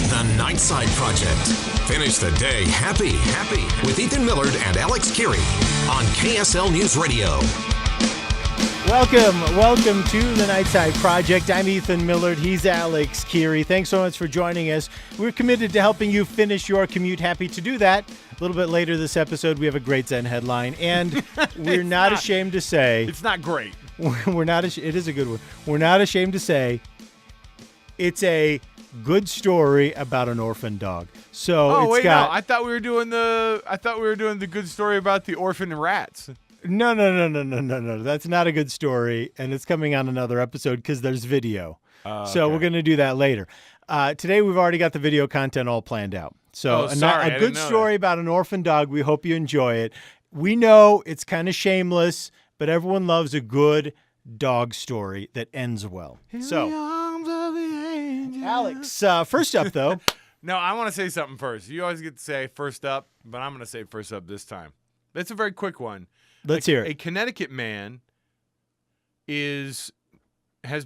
The Nightside Project. Finish the day happy with Ethan Millard and Alex Keary on KSL News Radio. Welcome to the Nightside Project. I'm Ethan Millard. He's Alex Keary. Thanks so much for joining us. We're committed to helping you finish your commute happy. To do that, a little bit later this episode, we have a great Zen headline, and we're not ashamed to say it's not great. It is a good one. We're not ashamed to say it's a good story about an orphan dog. So I thought we were doing the good story about the orphan rats. No. That's not a good story, and it's coming on another episode because there's video. So we're going to do that later. Today we've already got the video content all planned out. So a good story about an orphan dog. We hope you enjoy it. We know it's kind of shameless, but everyone loves a good dog story that ends well. So, Alex, first up, though. No, I want to say something first. You always get to say first up, but I'm going to say first up this time. That's a very quick one. Let's hear it. A Connecticut man has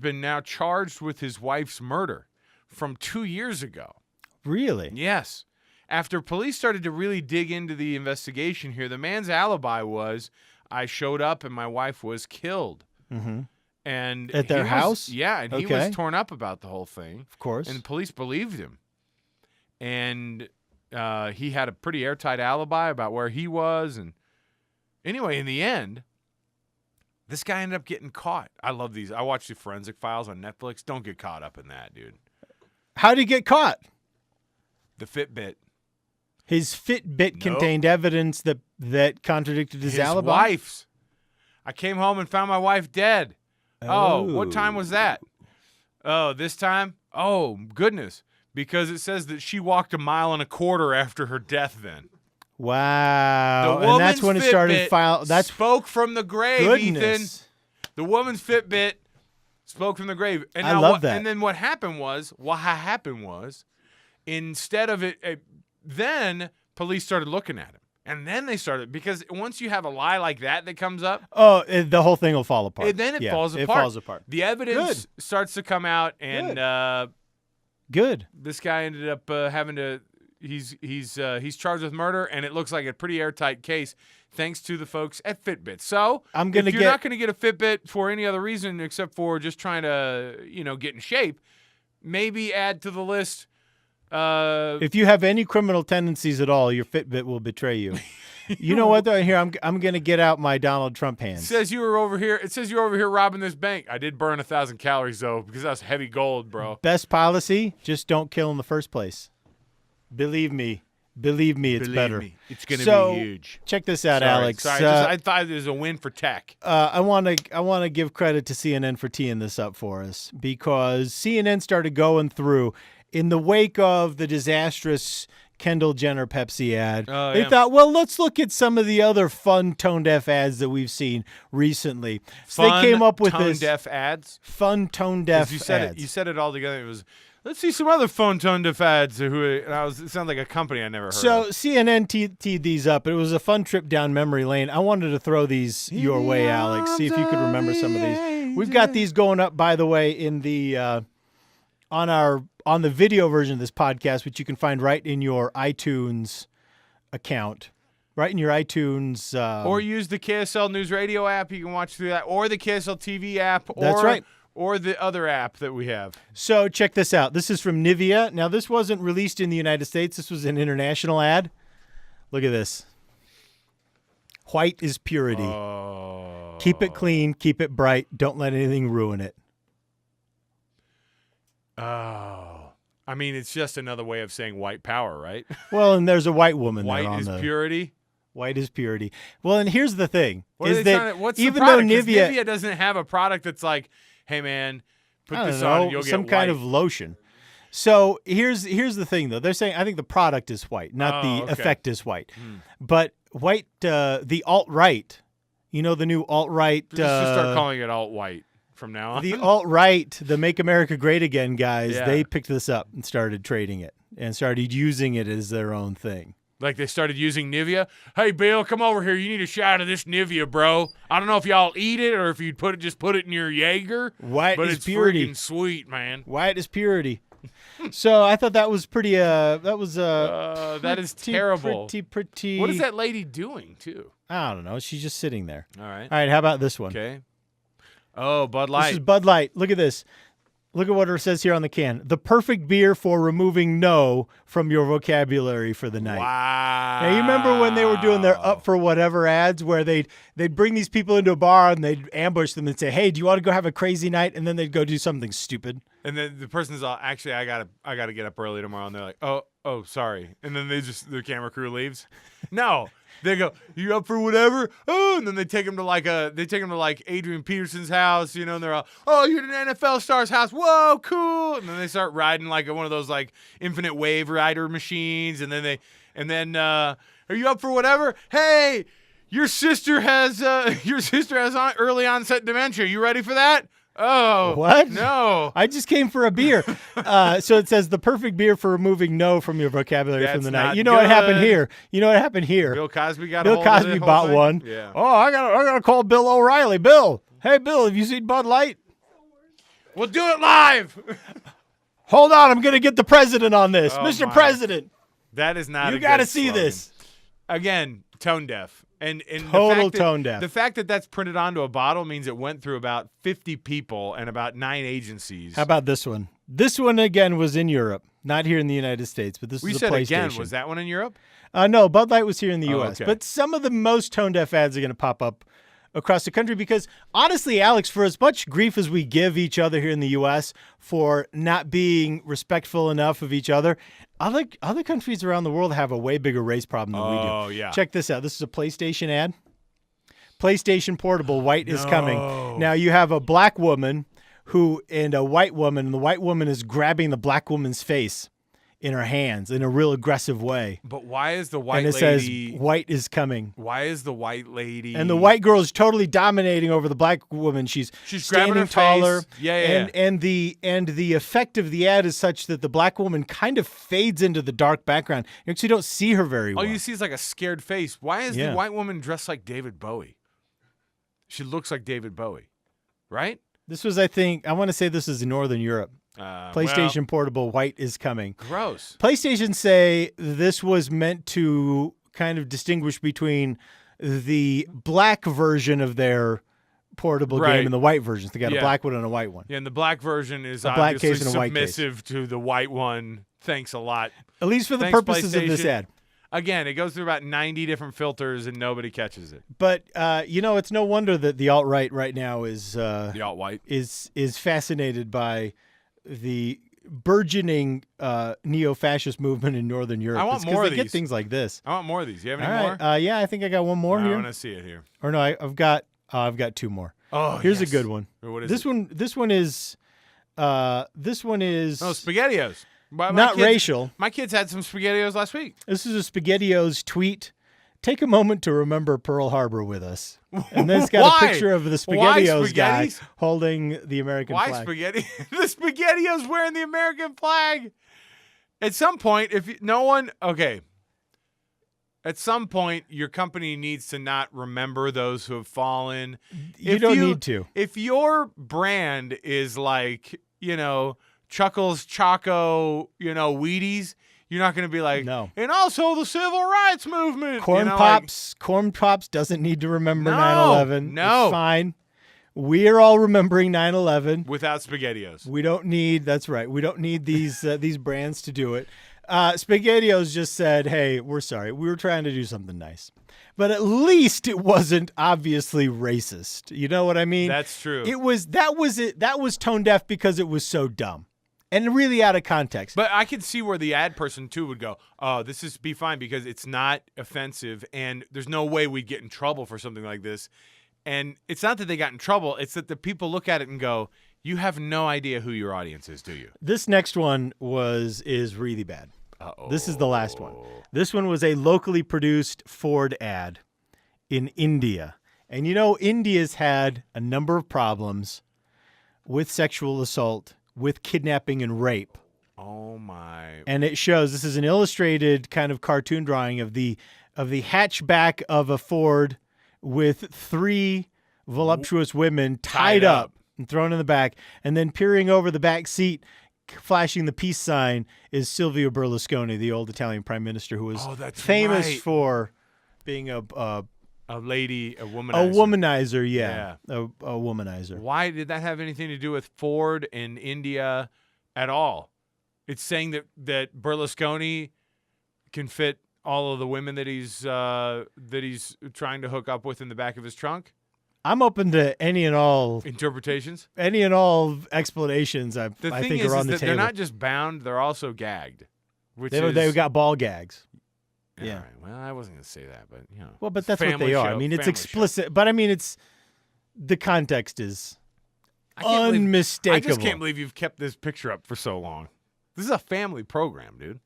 been now charged with his wife's murder from 2 years ago. Really? Yes. After police started to really dig into the investigation here, the man's alibi was, I showed up and my wife was killed. Mm-hmm. And at their house? Yeah, and he was torn up about the whole thing. Of course. And the police believed him. And he had a pretty airtight alibi about where he was. And anyway, in the end, this guy ended up getting caught. I love these. I watch the Forensic Files on Netflix. Don't get caught up in that, dude. How did he get caught? The Fitbit. His Fitbit contained evidence that contradicted his alibi? His wife's. I came home and found my wife dead. Oh, what time was that? Oh, this time? Oh, goodness. Because it says that she walked 1.25 miles after her death then. Wow. And that's when it started That spoke from the grave, goodness. Ethan. The woman's Fitbit spoke from the grave. And I love that. And then what happened was, instead of it, then police started looking at him. And then they started, because once you have a lie like that comes up. Oh, the whole thing will fall apart. Then it falls apart. It falls apart. The evidence starts to come out, and Good. This guy ended up having to. He's charged with murder, and it looks like a pretty airtight case, thanks to the folks at Fitbit. So if you're not going to get a Fitbit for any other reason except for just trying to get in shape, maybe add to the list. If you have any criminal tendencies at all, your Fitbit will betray you. You know what, though? Here, I'm going to get out my Donald Trump hands. It says you were over here robbing this bank. I did burn 1,000 calories, though, because that's heavy gold, bro. Best policy, just don't kill in the first place. Believe me, it's better. It's going to be huge. Check this out, Alex. I thought it was a win for tech. I want to give credit to CNN for teeing this up for us, because CNN started going through in the wake of the disastrous Kendall Jenner Pepsi ad. They thought, well, let's look at some of the other fun tone-deaf ads that we've seen recently. So they came up with this tone-deaf ads. Fun tone-deaf ads. You said it all together. It was, let's see some other fun tone-deaf ads. It sounds like a company I never heard of. So CNN teed these up. It was a fun trip down memory lane. I wanted to throw these your way, Alex. See if you could remember some of these. We've got these going up, by the way, in the on the video version of this podcast, which you can find right in your iTunes account, right in your iTunes. Or use the KSL News Radio app. You can watch through that, or the KSL TV app. That's right. Or the other app that we have. So check this out. This is from Nivea. Now, this wasn't released in the United States. This was an international ad. Look at this. White is purity. Oh. Keep it clean. Keep it bright. Don't let anything ruin it. Oh. I mean, it's just another way of saying white power, right? Well, and there's a white woman there. White is purity? White is purity. Well, and here's the thing. What's the product? Nivea doesn't have a product that's like, hey, man, put this on and you'll get some kind of lotion. So here's the thing, though. They're saying, I think the product is white, not the effect is white. But white, the alt-right, the new alt-right. Just start calling it alt-white from now on. The alt-right, the Make America Great Again guys, they picked this up and started trading it and started using it as their own thing. Like they started using Nivea. Hey, Bill, come over here. You need a shot of this Nivea, bro. I don't know if y'all eat it or if you'd just put it in your Jaeger. White but is it's purity. Freaking sweet, man. White is purity. So I thought that was pretty. That is terrible. Pretty. What is that lady doing too? I don't know. She's just sitting there. All right. All right. How about this one? Okay. Oh, Bud Light. This is Bud Light. Look at this. Look at what it says here on the can. The perfect beer for removing no from your vocabulary for the night. Wow. Now, you remember when they were doing their Up for Whatever ads where they'd bring these people into a bar and they'd ambush them and say, hey, do you want to go have a crazy night? And then they'd go do something stupid. And then the person's all, actually, I gotta get up early tomorrow. And they're like, oh, sorry. And then the camera crew leaves. No. They go, you up for whatever? Oh, and then they take him to like Adrian Peterson's house, and they're all, oh, you're at an NFL star's house. Whoa, cool. And then they start riding like one of those like infinite wave rider machines. And then are you up for whatever? Hey, your sister has early onset dementia. You ready for that? Oh, what? No. I just came for a beer. So it says the perfect beer for removing no from your vocabulary from the night. You know what happened here? Bill Cosby bought one. Yeah. Oh, I gotta call Bill O'Reilly. Bill, hey Bill, have you seen Bud Light? We'll do it live. Hold on, I'm gonna get the president on this, Mr. President. That is not. You got to see this. Again, tone deaf. And total tone deaf. The fact that that's printed onto a bottle means it went through about 50 people and about 9 agencies. How about this one? This one, again, was in Europe. Not here in the United States, but this was a PlayStation. Again, was that one in Europe? No, Bud Light was here in the U.S. Okay. But some of the most tone-deaf ads are going to pop up across the country because, honestly, Alex, for as much grief as we give each other here in the U.S. for not being respectful enough of each other, other countries around the world have a way bigger race problem than we do. Oh, yeah. Check this out. This is a PlayStation ad. PlayStation Portable, white is coming. Now, you have a black woman and a white woman, and the white woman is grabbing the black woman's face in her hands in a real aggressive way. But why is the white lady... And it says, white is coming. Why is the white lady... And the white girl is totally dominating over the black woman. She's grabbing her taller. Face. Yeah. And the effect of the ad is such that the black woman kind of fades into the dark background. You actually don't see her very well. All you see is like a scared face. Why is the white woman dressed like David Bowie? She looks like David Bowie, right? This was, I want to say this is in Northern Europe. PlayStation Portable, white is coming. Gross. PlayStation say this was meant to kind of distinguish between the black version of their portable game and the white versions. They got a black one and a white one. Yeah, and the black version is a black obviously case and a white submissive to the white one. Thanks a lot. At least for the purposes of this ad. Again, it goes through about 90 different filters and nobody catches it. But it's no wonder that the alt-right right now is the alt-white is fascinated by the burgeoning neo-fascist movement in Northern Europe. I want more of these. They get things like this. I want more of these. You have any more? Yeah, I think I got one more here. I want to see it here. Or no, I've got 2 more. Oh, here's a good one. What is this one? This one is. SpaghettiOs. Not racial. My kids had some SpaghettiOs last week. This is a SpaghettiOs tweet. Take a moment to remember Pearl Harbor with us. And then it's got a picture of the SpaghettiOs guy holding the American flag. Why spaghetti? The SpaghettiOs wearing the American flag. At some point, at some point, your company needs to not remember those who have fallen. You don't need to. If your brand is like, Chuckles, Choco, Wheaties, you're not going to be like, no. And also the civil rights movement. Corn Pops doesn't need to remember 9/11. No. It's fine. We're all remembering 9/11. Without SpaghettiOs. We don't need, that's right. We don't need these brands to do it. SpaghettiOs just said, hey, we're sorry. We were trying to do something nice. But at least it wasn't obviously racist. You know what I mean? That's true. That was tone deaf because it was so dumb. And really out of context. But I could see where the ad person, too, would go, oh, this is be fine because it's not offensive and there's no way we'd get in trouble for something like this. And it's not that they got in trouble. It's that the people look at it and go, you have no idea who your audience is, do you? This next one is really bad. Uh-oh. This is the last one. This one was a locally produced Ford ad in India. And India's had a number of problems with sexual assault, with kidnapping and rape. Oh my. And it shows, this is an illustrated kind of cartoon drawing of the hatchback of a Ford with 3 voluptuous women tied up and thrown in the back, and then peering over the back seat, flashing the peace sign is Silvio Berlusconi, the old Italian prime minister who was famous for being a lady, a womanizer. A womanizer, yeah. A womanizer. Why did that have anything to do with Ford in India at all? It's saying that Berlusconi can fit all of the women that he's trying to hook up with in the back of his trunk. I'm open to any and all interpretations, any and all explanations. I think are on the table. They're not just bound; they're also gagged. They've got ball gags. Yeah. Right. Well, I wasn't going to say that, but Well, but that's what they are. I mean, it's explicit, but I mean, the context is unmistakable. I just can't believe you've kept this picture up for so long. This is a family program, dude.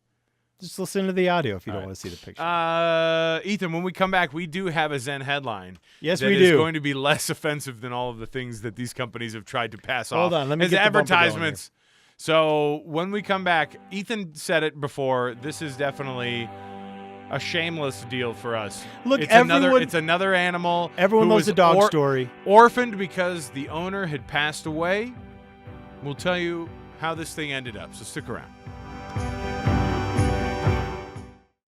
Just listen to the audio if you don't want to see the picture. Ethan, when we come back, we do have a Zen headline. Yes, we do. That is going to be less offensive than all of the things that these companies have tried to pass off. Hold on, let me as get advertisements. So when we come back, Ethan said it before. This is definitely a shameless deal for us. Look, it's another animal. Everyone loves a dog story. Orphaned because the owner had passed away. We'll tell you how this thing ended up. So stick around.